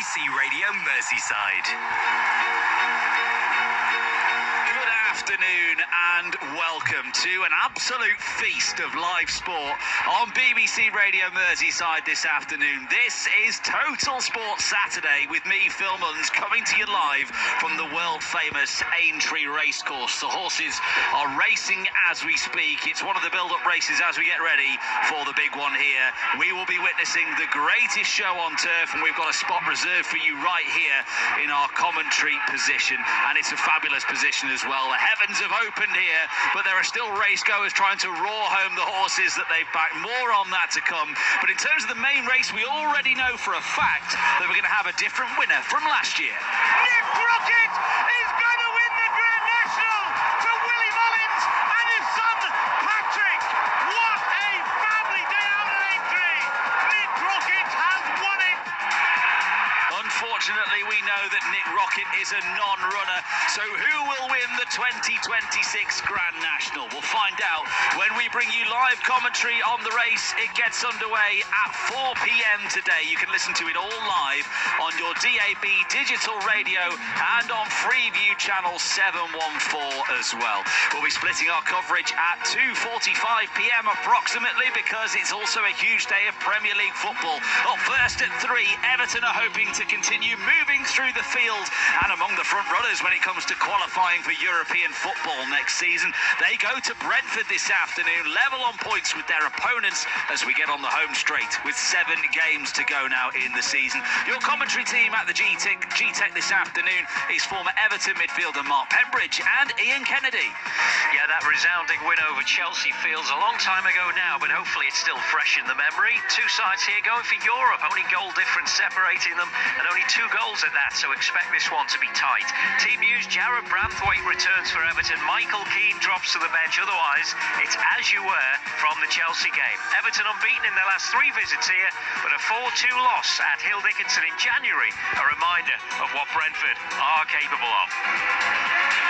BBC Radio Merseyside. Good afternoon and welcome to an absolute feast of live sport on BBC Radio Merseyside this afternoon. This is Total Sport Saturday with me, Phil Munns, coming to you live from the world-famous Aintree Racecourse. The horses are racing as we speak. It's one of the build-up races as we get ready for the big one here. We will be witnessing the greatest show on turf, and we've got a spot reserved for you right here in our commentary position, and it's a fabulous position as well. The heavens have opened here, but there are still race goers trying to roar home the horses that they've backed. More on that to come. But in terms of the main race, we already know for a fact that we're going to have a different winner from last year. Nick Rocket is going to win the Grand National to Willie Mullins and his son Patrick. What a family day out at Aintree. Nick Rocket has won it. Unfortunately, we know that Nick Rocket is a non-runner, so who will win the 2026 Grand National? We'll find out when we bring you live commentary on the race. It gets underway at 4 p.m. today. You can listen to it all live on your DAB digital radio and on Freeview channel 714 as well. We'll be splitting our coverage at 2:45 p.m. approximately, because it's also a huge day of Premier League football. Up first at 3, Everton are hoping to continue moving through the field and among the front runners when it comes to qualifying for European football next season. They go to Brentford this afternoon, level on points with their opponents as we get on the home straight with 7 games to go now in the season. Your commentary team at the G-Tech this afternoon is former Everton midfielder Mark Pembridge and Ian Kennedy. Yeah, that resounding win over Chelsea feels a long time ago now, but hopefully it's still fresh in the memory. Two sides here going for Europe, only goal difference separating them, and only 2 goals at that, so expect this one to be tight. Team news: Jarrad Branthwaite returns for Everton, Michael Keane drops to the bench, otherwise it's as you were from the Chelsea game. Everton unbeaten in their last 3 visits here, but a 4-2 loss at Hill Dickinson in January, a reminder of what Brentford are capable of.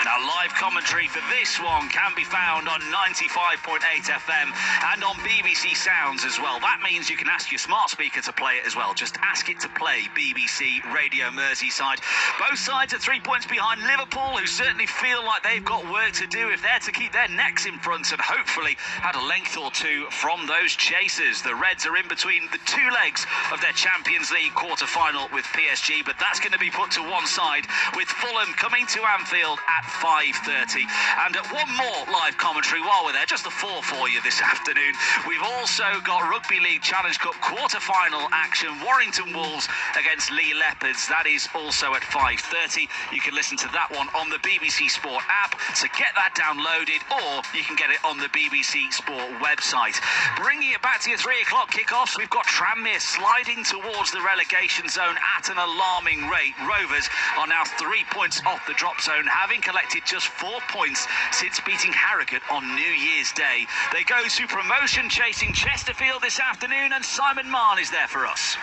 Now, live commentary for this one can be found on 95.8 FM and on BBC Sounds as well. That means you can ask your smart speaker to play it as well. Just ask it to play BBC Radio Merseyside. Both sides are 3 points behind Liverpool, who certainly feel like they've got work to do if they're to keep their necks in front and hopefully add a length or 2 from those chasers. The Reds are in between the 2 legs of their Champions League quarter-final with PSG, but that's going to be put to one side with Fulham coming to Anfield at 5:30. And one more live commentary while we're there, just the 4 for you this afternoon. We've also got Rugby League Challenge Cup quarter-final action, Warrington Wolves against Lee Leopards. That is also at 5:30. You can listen to that one on the BBC Sport app, so get that downloaded, or you can get it on the BBC Sport website. Bringing it back to your 3 o'clock kickoffs, we've got Tranmere sliding towards the relegation zone at an alarming rate. Rovers are now 3 points off the drop zone, having collected just 4 points since beating Harrogate on New Year's Day. They go to promotion chasing Chesterfield this afternoon, and Simon Marn is there for us.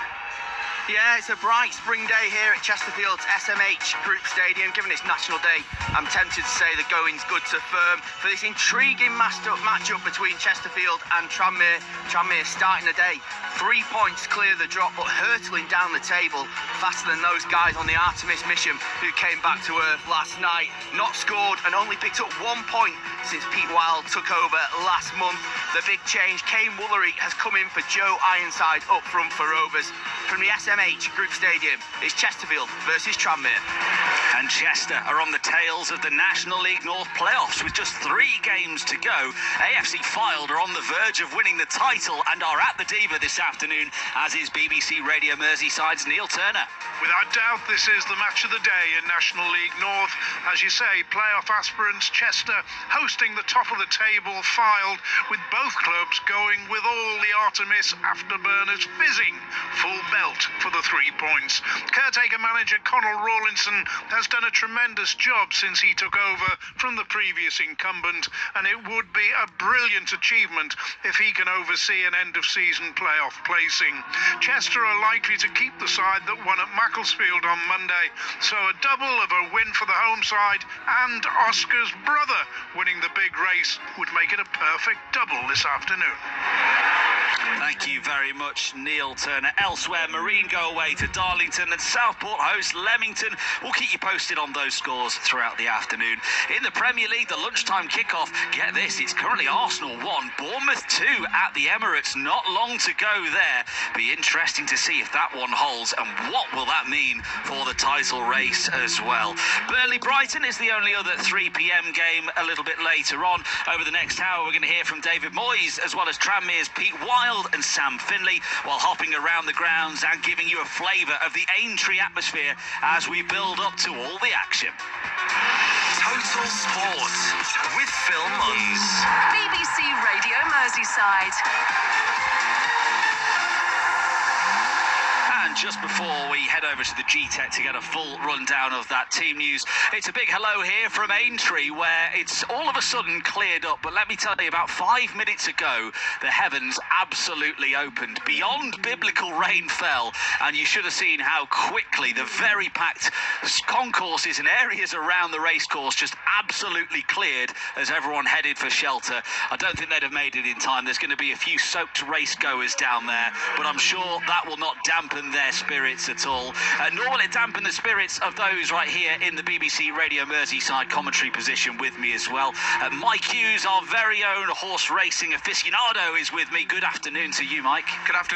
Yeah, it's a bright spring day here at Chesterfield's SMH Group Stadium. Given it's National Day, I'm tempted to say the going's good to firm for this intriguing match-up between Chesterfield and Tranmere. Tranmere starting the day 3 points clear of the drop, but hurtling down the table faster than those guys on the Artemis mission who came back to earth last night. Not scored and only picked up 1 point since Pete Wild took over last month. The big change: Kane Woolery has come in for Joe Ironside up front for Rovers. From the SMH Group Stadium, it's Chesterfield versus Tranmere. And Chester are on the tails of the National League North playoffs with just 3 games to go. AFC Fylde are on the verge of winning the title and are at the Diva this afternoon, as is BBC Radio Merseyside's Neil Turner. Without doubt, this is the match of the day in National League North. As you say, playoff aspirants Chester hosting the top of the table, Fylde, with both clubs going with all the Artemis afterburners fizzing full belt for the 3 points. Caretaker manager Conal Rawlinson has done a tremendous job since he took over from the previous incumbent, and it would be a brilliant achievement if he can oversee an end-of-season playoff placing. Chester are likely to keep the side that won at Macclesfield on Monday, so a double of a win for the home side and Oscar's brother winning the big race would make it a perfect double this afternoon. Thank you very much, Neil Turner. Elsewhere, Marine go away to Darlington and Southport host Leamington. We'll keep you posted on those scores throughout the afternoon. In the Premier League, the lunchtime kickoff, get this, it's currently Arsenal 1, Bournemouth 2 at the Emirates. Not long to go there. Be interesting to see if that one holds, and what will that mean for the title race as well. Burnley-Brighton is the only other 3 p.m. game a little bit later on. Over the next hour, we're going to hear from David Moyes, as well as Tranmere's Pete Wild and Sam Finley, while hopping around the grounds and giving you a flavour of the Aintree atmosphere as we build up to all the action. Total Sport with Phil Munns. BBC Radio Merseyside. And just before we head over to the G-Tech to get a full rundown of that team news, it's a big hello here from Aintree, where it's all of a sudden cleared up. But let me tell you, about 5 minutes ago, the heavens absolutely opened. Beyond biblical rain fell, and you should have seen how quickly the very packed concourses and areas around the racecourse just absolutely cleared as everyone headed for shelter. I don't think they'd have made it in time. There's going to be a few soaked race goers down there, but I'm sure that will not dampen their spirits at all. Nor will it dampen the spirits of those right here in the BBC Radio Merseyside commentary position with me as well. Mike Hughes, our very own horse racing aficionado, is with me. Good afternoon to you, Mike. Good afternoon.